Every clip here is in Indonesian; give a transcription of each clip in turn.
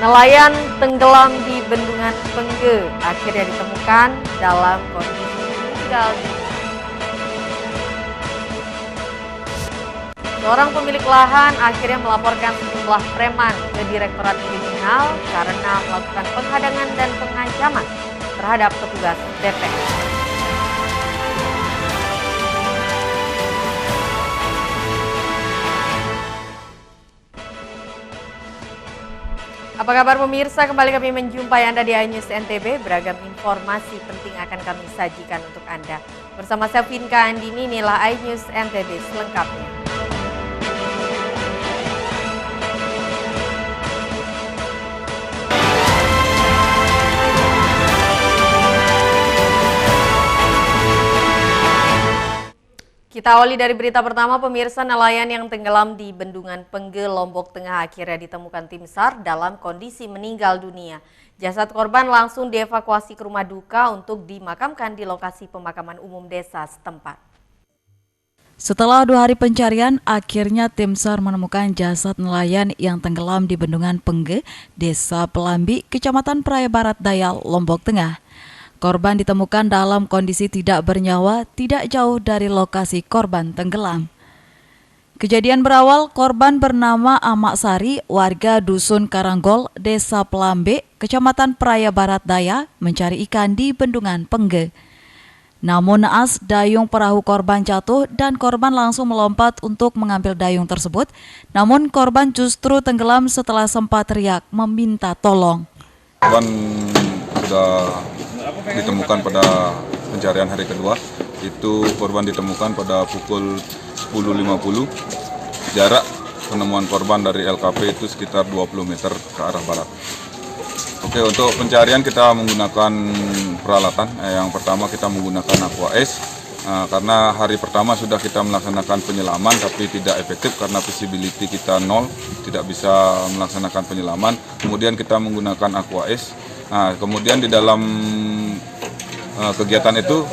Nelayan tenggelam di Bendungan Pengge akhirnya ditemukan dalam kondisi meninggal. Seorang pemilik lahan akhirnya melaporkan sejumlah preman ke Direktorat Kriminal karena melakukan penghadangan dan pengancaman terhadap petugas BPN. Apa kabar pemirsa? Kembali kami menjumpai Anda di iNews NTB. Beragam informasi penting akan kami sajikan untuk Anda. Bersama saya Vinka Andini, inilah iNews NTB selengkapnya. Kita awali dari berita pertama, pemirsa. Nelayan yang tenggelam di Bendungan Pengge, Lombok Tengah akhirnya ditemukan tim SAR dalam kondisi meninggal dunia. Jasad korban langsung dievakuasi ke rumah duka untuk dimakamkan di lokasi pemakaman umum desa setempat. Setelah 2 hari pencarian, akhirnya tim SAR menemukan jasad nelayan yang tenggelam di Bendungan Pengge, Desa Pelambi, Kecamatan Praia Barat Daya, Lombok Tengah. Korban ditemukan dalam kondisi tidak bernyawa, tidak jauh dari lokasi korban tenggelam. Kejadian berawal, korban bernama Amak Sari, warga Dusun Karanggol, Desa Pelambe, Kecamatan Praia Barat Daya, mencari ikan di Bendungan Pengge. Namun naas, dayung perahu korban jatuh dan korban langsung melompat untuk mengambil dayung tersebut. Namun korban justru tenggelam setelah sempat teriak meminta tolong. Korban sudah ditemukan pada pencarian hari kedua. Itu korban ditemukan pada pukul 10.50. Jarak penemuan korban dari LKP itu sekitar 20 meter ke arah barat. Oke, untuk pencarian kita menggunakan peralatan. Yang pertama kita menggunakan Aqua S. Karena hari pertama sudah kita melaksanakan penyelaman tapi tidak efektif karena visibility kita 0, tidak bisa melaksanakan penyelaman. Kemudian kita menggunakan Aqua S. Kemudian di dalam kegiatan itu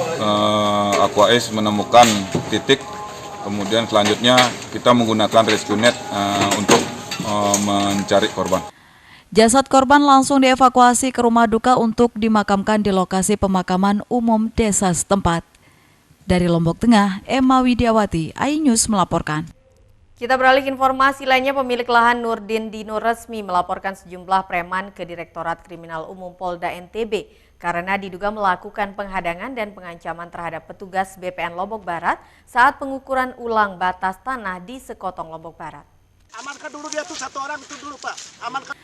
Aqua S menemukan titik, kemudian selanjutnya kita menggunakan rescue net untuk mencari korban. Jasad korban langsung dievakuasi ke rumah duka untuk dimakamkan di lokasi pemakaman umum desa setempat. Dari Lombok Tengah, Emma Widiawati, iNews melaporkan. Kita beralih ke informasi lainnya, pemilik lahan Nurdin Dino resmi melaporkan sejumlah preman ke Direktorat Kriminal Umum Polda NTB karena diduga melakukan penghadangan dan pengancaman terhadap petugas BPN Lombok Barat saat pengukuran ulang batas tanah di Sekotong, Lombok Barat. Amankan dulu dia tuh, satu orang itu dulu Pak, amankan.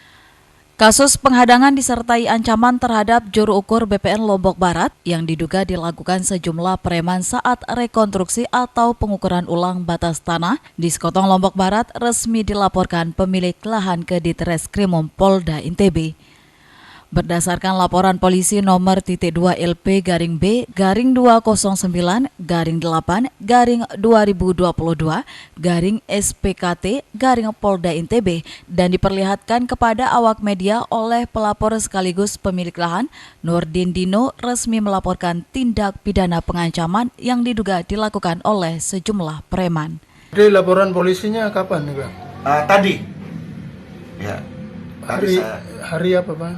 Kasus penghadangan disertai ancaman terhadap juru ukur BPN Lombok Barat yang diduga dilakukan sejumlah preman saat rekonstruksi atau pengukuran ulang batas tanah di Sekotong, Lombok Barat resmi dilaporkan pemilik lahan ke Ditreskrimum Polda NTB. Berdasarkan laporan polisi nomor .2 LP-209/8/2022/SPKT/Polda NTB dan diperlihatkan kepada awak media oleh pelapor sekaligus pemilik lahan, Nurdin Dino resmi melaporkan tindak pidana pengancaman yang diduga dilakukan oleh sejumlah preman. Jadi laporan polisinya kapan nih Bang? Tadi. Ya. Hari apa Bang?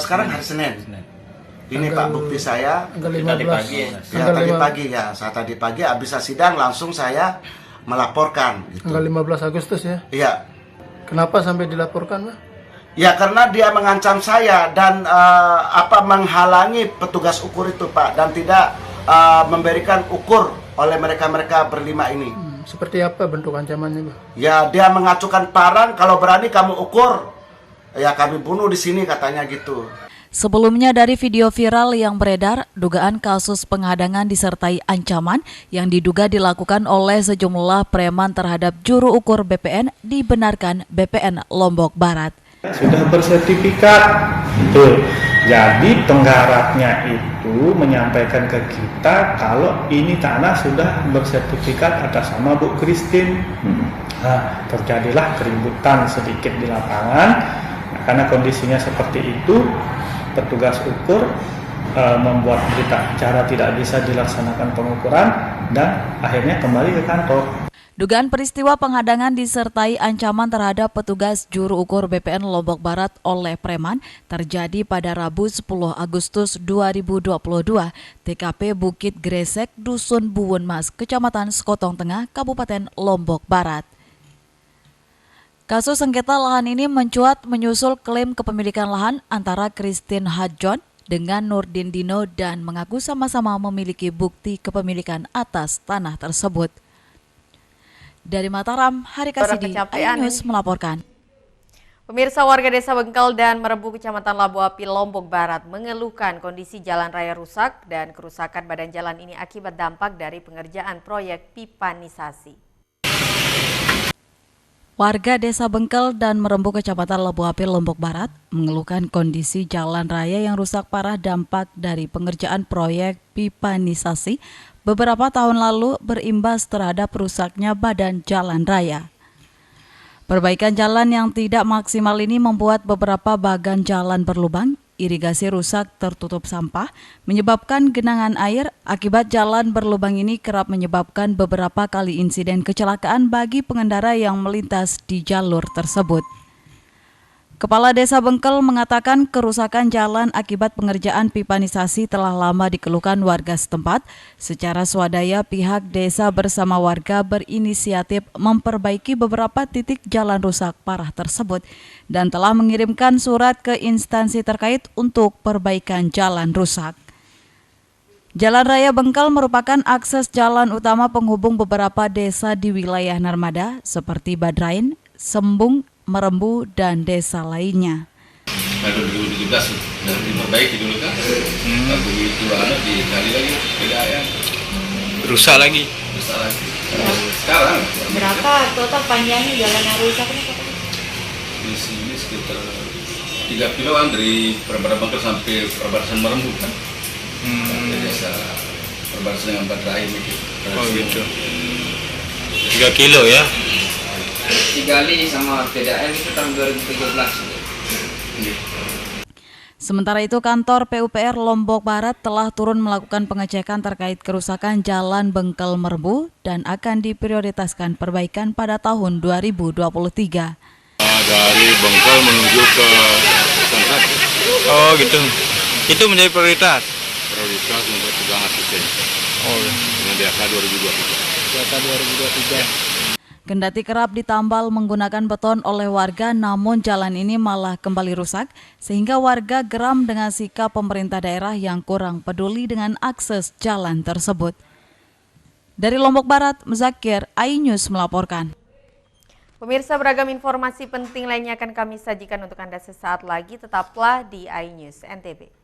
Sekarang hari Senin. Ini Pak bukti saya. Tanggal 15 pagi. Ya, tadi pagi ya. Saat tadi pagi habis sidang langsung saya melaporkan. Gitu. Tanggal 15 Agustus ya? Iya. Kenapa sampai dilaporkan Bang? Ya karena dia mengancam saya dan menghalangi petugas ukur itu Pak dan tidak memberikan ukur oleh mereka berlima ini. Seperti apa bentuk ancamannya Bang? Ya dia mengacukan parang, kalau berani kamu ukur. Ya kami bunuh di sini katanya gitu. Sebelumnya dari video viral yang beredar, dugaan kasus penghadangan disertai ancaman yang diduga dilakukan oleh sejumlah preman terhadap juru ukur BPN dibenarkan BPN Lombok Barat. Sudah bersertifikat, betul. Jadi penggarapnya itu menyampaikan ke kita kalau ini tanah sudah bersertifikat atas nama Bu Christine. Terjadilah keributan sedikit di lapangan. Karena kondisinya seperti itu, petugas ukur membuat berita acara tidak bisa dilaksanakan pengukuran dan akhirnya kembali ke kantor. Dugaan peristiwa penghadangan disertai ancaman terhadap petugas juru ukur BPN Lombok Barat oleh preman terjadi pada Rabu 10 Agustus 2022, TKP Bukit Gresek, Dusun Buwun Mas, Kecamatan Sekotong Tengah, Kabupaten Lombok Barat. Kasus sengketa lahan ini mencuat menyusul klaim kepemilikan lahan antara Christine Hadjon dengan Nurdin Dino dan mengaku sama-sama memiliki bukti kepemilikan atas tanah tersebut. Dari Mataram, Hari Kasidi, iNews melaporkan. Pemirsa, warga Desa Bengkel dan Merebu, Kecamatan Labu Api, Lombok Barat mengeluhkan kondisi jalan raya rusak dan kerusakan badan jalan ini akibat dampak dari pengerjaan proyek pipanisasi. Warga Desa Bengkel dan Merembu, Kecamatan Labu Api, Lombok Barat mengeluhkan kondisi jalan raya yang rusak parah dampak dari pengerjaan proyek pipanisasi beberapa tahun lalu berimbas terhadap rusaknya badan jalan raya. Perbaikan jalan yang tidak maksimal ini membuat beberapa bagan jalan berlubang, irigasi rusak tertutup sampah, menyebabkan genangan air. Akibat jalan berlubang ini kerap menyebabkan beberapa kali insiden kecelakaan bagi pengendara yang melintas di jalur tersebut. Kepala Desa Bengkel mengatakan kerusakan jalan akibat pengerjaan pipanisasi telah lama dikeluhkan warga setempat. Secara swadaya pihak desa bersama warga berinisiatif memperbaiki beberapa titik jalan rusak parah tersebut dan telah mengirimkan surat ke instansi terkait untuk perbaikan jalan rusak. Jalan Raya Bengkel merupakan akses jalan utama penghubung beberapa desa di wilayah Narmada seperti Badrain, Sembung, Merembu, dan desa lainnya. Nah, 2017 sudah diperbaiki dulu kan, begitu dikali lagi tidak ya, rusak lagi. Sekarang berapa total panjangnya jalan yang rusak ini? Di sini sekitar 3 kiloan dari perbatasan Bengkel sampai perbatasan Merembu kan, desa perbatasan dengan Badrain gitu. Oh gitu. 3 kilo ya. Digali sama PDAM itu tahun 2013. Sementara itu, kantor PUPR Lombok Barat telah turun melakukan pengecekan terkait kerusakan jalan Bengkel Merbu dan akan diprioritaskan perbaikan pada tahun 2023. Dari Bengkel menuju ke Sunset. Oh gitu. Itu menjadi prioritas. Prioritas untuk pegang asisten. Oh ya. Dengan biasa 2023. Kendati kerap ditambal menggunakan beton oleh warga, namun jalan ini malah kembali rusak, sehingga warga geram dengan sikap pemerintah daerah yang kurang peduli dengan akses jalan tersebut. Dari Lombok Barat, Muzakir, iNews melaporkan. Pemirsa, beragam informasi penting lainnya akan kami sajikan untuk Anda sesaat lagi. Tetaplah di iNews NTB.